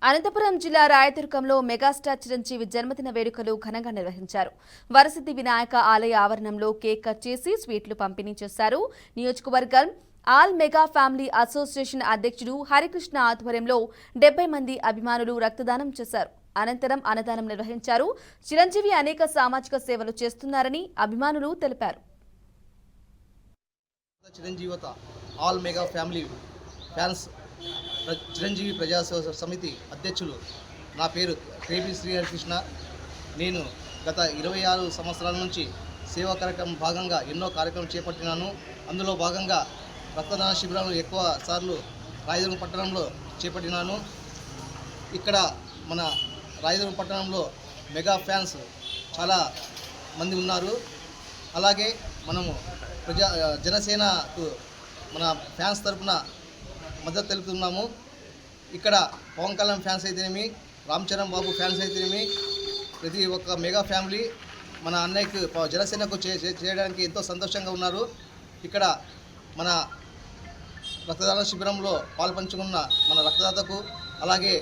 అనంతపురం జిల్లా రాయదుర్గంలో మెగాస్టార్ చిరంజీవి జన్మదిన వేడుకలు ఘనంగా నిర్వహించారు. వరసిద్ధి వినాయక ఆలయ ఆవరణంలో కేక్ కట్ చేసి స్వీట్లు పంపిణీ చేశారు. నియోజకవర్గం ఆల్ మెగా ఫ్యామిలీ అసోసియేషన్ అధ్యక్షుడు హరికృష్ణ ఆధ్వర్యంలో 70 మంది అభిమానులు రక్తదానం చేశారు. అనంతరం అన్నదానం నిర్వహించారు. చిరంజీవి అనేక సామాజిక సేవలు చేస్తున్నారని అభిమానులు తెలిపారు. చిరంజీవత all mega family fans Chiranjeevi ప్రజా సమితి అధ్యక్షులు నా పేరు కేపీ శ్రీహరికృష్ణ. నేను గత 26 సంవత్సరాల నుంచి సేవా కార్యక్రమం భాగంగా ఎన్నో కార్యక్రమం చేపట్టినాను. అందులో భాగంగా రక్తదాన శిబిరాలు ఎక్కువ సార్లు రాయదుర్గం పట్టణంలో చేపట్టినాను. ఇక్కడ మన రాయదుర్గం పట్టణంలో మెగా ఫ్యాన్స్ చాలా మంది ఉన్నారు. అలాగే మనము జనసేనకు మన ఫ్యాన్స్ తరఫున మద్దతు తెలుపుతున్నాము. ఇక్కడ పవన్ కళ్యాణ్ ఫ్యాన్స్ అయితేనేమి, రామ్ చరణ్ బాబు ఫ్యాన్స్ అయితేనేమి, ప్రతి ఒక్క మెగా ఫ్యామిలీ మన అన్నయ్యకు జనసేనకు చేయడానికి ఎంతో సంతోషంగా ఉన్నారు. ఇక్కడ మన రక్తదాన శిబిరంలో పాల్పంచుకున్న మన రక్తదాతకు అలాగే